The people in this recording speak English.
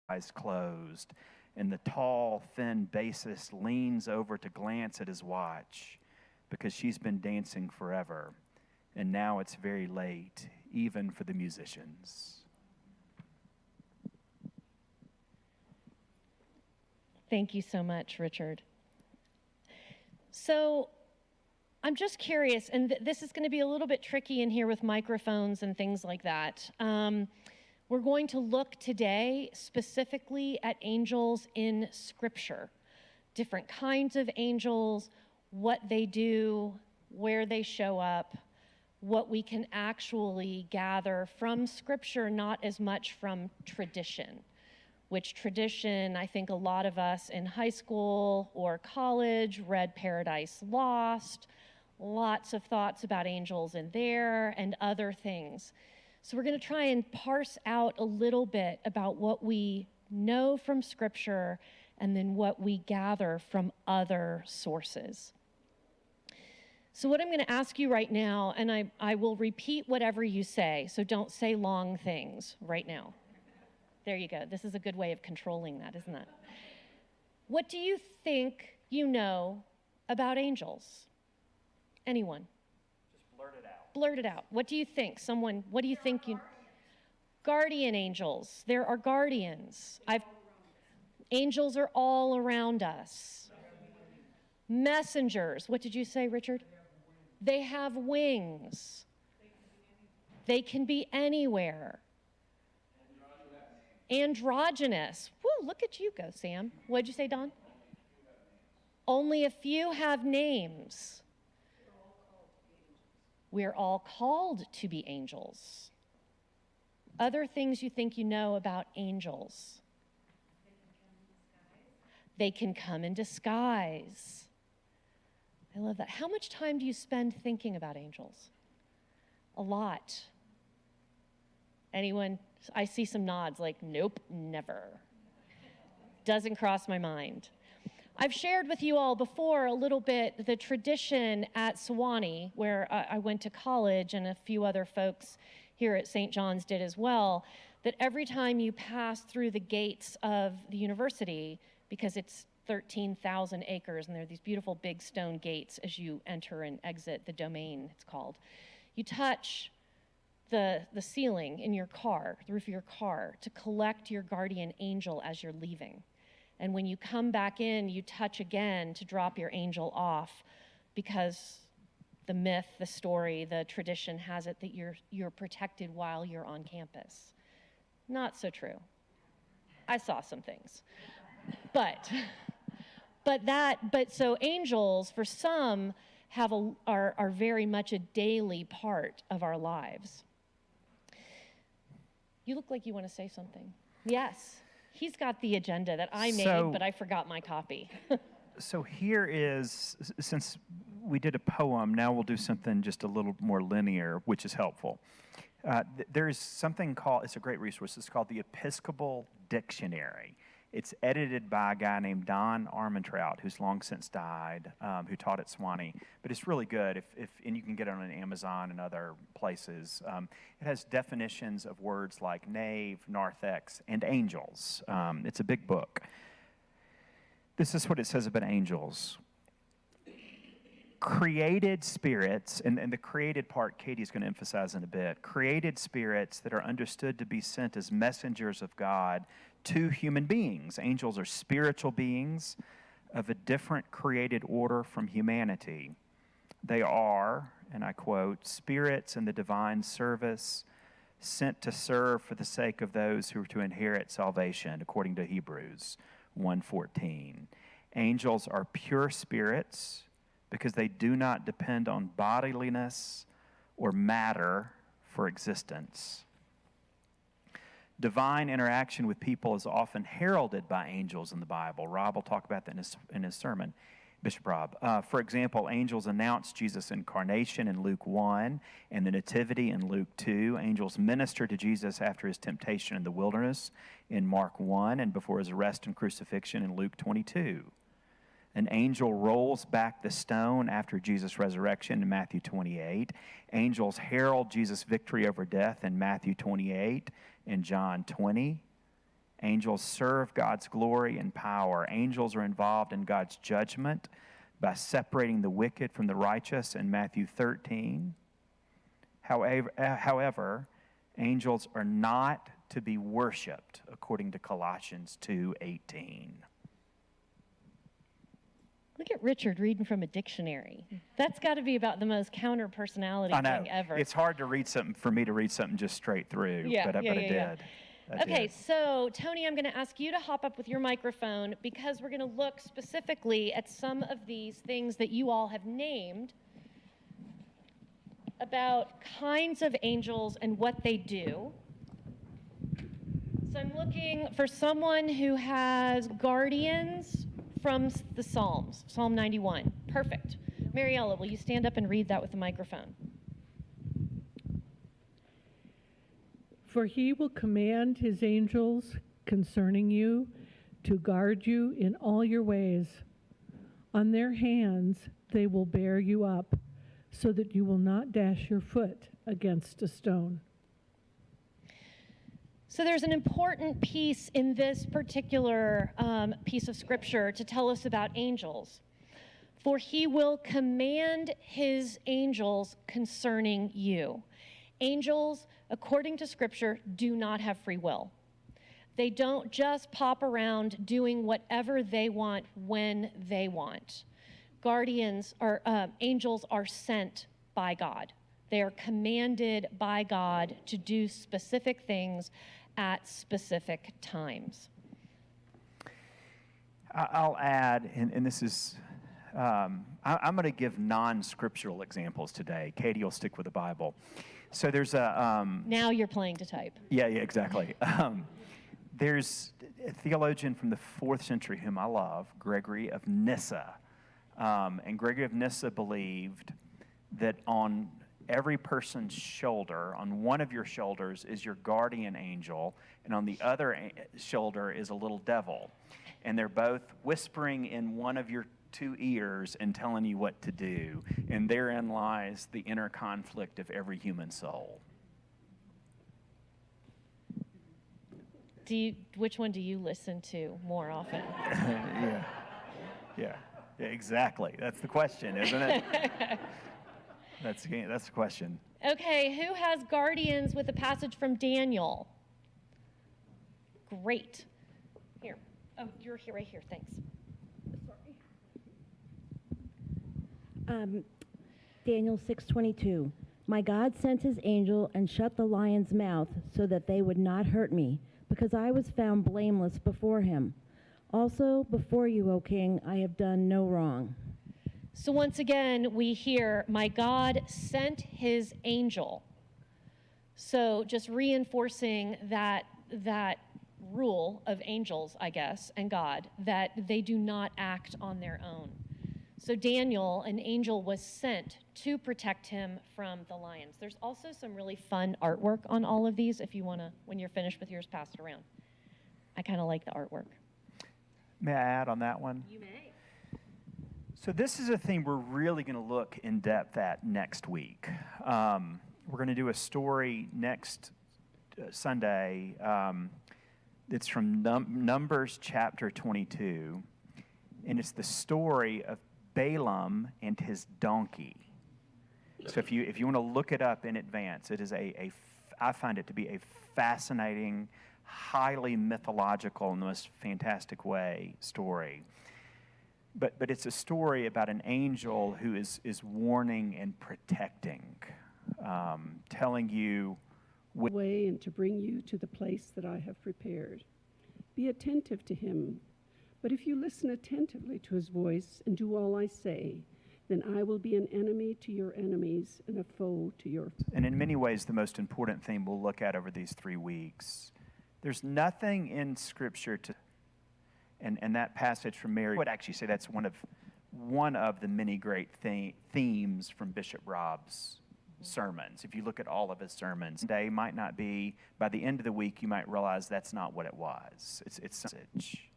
eyes closed, and the tall, thin bassist leans over to glance at his watch because she's been dancing forever, and now it's very late, even for the musicians. Thank you so much, Richard. So I'm just curious, and this is going to be a little bit tricky in here with microphones and things like that. We're going to look today specifically at angels in Scripture, different kinds of angels, what they do, where they show up, what we can actually gather from Scripture, not as much from tradition, which tradition, I think a lot of us in high school or college read Paradise Lost, lots of thoughts about angels in there and other things. So we're going to try and parse out a little bit about what we know from Scripture and then what we gather from other sources. So what I'm going to ask you right now, and I will repeat whatever you say, so don't say long things right now. There you go. This is a good way of controlling that, isn't it? What do you think you know about angels? Anyone? Just blurt it out. Blurt it out. What do you think? Someone, what do you think you... Guardian angels. There are guardians. Angels are all around us. Messengers. What did you say, Richard? They have wings. They can be anywhere. Androgynous. Woo, look at you go, Sam. What'd you say, Don? Only a few have names. We're all called to be angels. Other things you think you know about angels? They can come in disguise. I love that. How much time do you spend thinking about angels? A lot. Anyone? I see some nods like, nope, never. Doesn't cross my mind. I've shared with you all before a little bit the tradition at Sewanee, where I went to college, and a few other folks here at St. John's did as well, that every time you pass through the gates of the university, because it's 13,000 acres, and there are these beautiful big stone gates as you enter and exit the domain, it's called, you touch the ceiling in your car, the roof of your car, to collect your guardian angel as you're leaving. And when you come back in, you touch again to drop your angel off, because the myth, the story, the tradition has it that you're protected while you're on campus. Not so true. I saw some things. But so angels, for some, are very much a daily part of our lives. You look like you want to say something. Yes. He's got the agenda that I made, but I forgot my copy. So here is, since we did a poem, now we'll do something just a little more linear, which is helpful. There is something called, it's a great resource, it's called the Episcopal Dictionary. It's edited by a guy named Don Armentrout, who's long since died, who taught at Sewanee. But it's really good, and you can get it on Amazon and other places. It has definitions of words like knave, narthex, and angels. It's a big book. This is what it says about angels. Created spirits, and the created part Katie's going to emphasize in a bit, created spirits that are understood to be sent as messengers of God to human beings. Angels are spiritual beings of a different created order from humanity. They are, and I quote, spirits in the divine service, sent to serve for the sake of those who are to inherit salvation, according to Hebrews 1:14. Angels are pure spirits because they do not depend on bodiliness or matter for existence. Divine interaction with people is often heralded by angels in the Bible. Rob will talk about that in his sermon, Bishop Rob. For example, angels announce Jesus' incarnation in Luke 1 and the Nativity in Luke 2. Angels minister to Jesus after his temptation in the wilderness in Mark 1 and before his arrest and crucifixion in Luke 22. An angel rolls back the stone after Jesus' resurrection in Matthew 28. Angels herald Jesus' victory over death in Matthew 28 and John 20. Angels serve God's glory and power. Angels are involved in God's judgment by separating the wicked from the righteous in Matthew 13. However, angels are not to be worshiped according to Colossians 2:18. Look at Richard reading from a dictionary. That's got to be about the most counter-personality thing ever. It's hard to read something, for me to read something just straight through, but I did. Okay, so Tony, I'm going to ask you to hop up with your microphone because we're going to look specifically at some of these things that you all have named about kinds of angels and what they do. So I'm looking for someone who has guardians from the Psalms, Psalm 91. Perfect. Mariella, will you stand up and read that with the microphone? For he will command his angels concerning you to guard you in all your ways. On their hands they will bear you up, so that you will not dash your foot against a stone. So there's an important piece in this particular piece of scripture to tell us about angels. For he will command his angels concerning you. Angels, according to scripture, do not have free will. They don't just pop around doing whatever they want when they want. Angels are sent by God. They are commanded by God to do specific things at specific times. I'll add, and this is, I'm going to give non-scriptural examples today. Katie will stick with the Bible. So there's a... now you're playing to type. Yeah, exactly. There's a theologian from the 4th century whom I love, Gregory of Nyssa. And Gregory of Nyssa believed that on every person's shoulder, on one of your shoulders is your guardian angel, and on the other shoulder is a little devil. And they're both whispering in one of your two ears and telling you what to do. And therein lies the inner conflict of every human soul. Which one do you listen to more often? Yeah, exactly. That's the question, isn't it? That's the question. Okay, who has guardians with a passage from Daniel? Great. Here. Oh, you're here, right here. Thanks. Sorry. Daniel 6:22. My God sent his angel and shut the lion's mouth so that they would not hurt me, because I was found blameless before him. Also, before you, O king, I have done no wrong. So once again, we hear, my God sent his angel. So just reinforcing that rule of angels, I guess, and God, that they do not act on their own. So Daniel, an angel, was sent to protect him from the lions. There's also some really fun artwork on all of these if you want to, when you're finished with yours, pass it around. I kind of like the artwork. May I add on that one? You may. So this is a theme we're really going to look in depth at next week. We're going to do a story next Sunday. It's from Numbers chapter 22, and it's the story of Balaam and his donkey. So if you want to look it up in advance, it is I find it to be a fascinating, highly mythological, in the most fantastic way, story. But it's a story about an angel who is warning and protecting, telling you way and to bring you to the place that I have prepared. Be attentive to him, but if you listen attentively to his voice and do all I say, then I will be an enemy to your enemies and a foe to your... And in many ways, the most important theme we'll look at over these 3 weeks. There's nothing in Scripture to... And that passage from Mary, I would actually say that's one of the many great themes from Bishop Rob's sermons. If you look at all of his sermons, today might not be, by the end of the week, you might realize that's not what it was. It's message.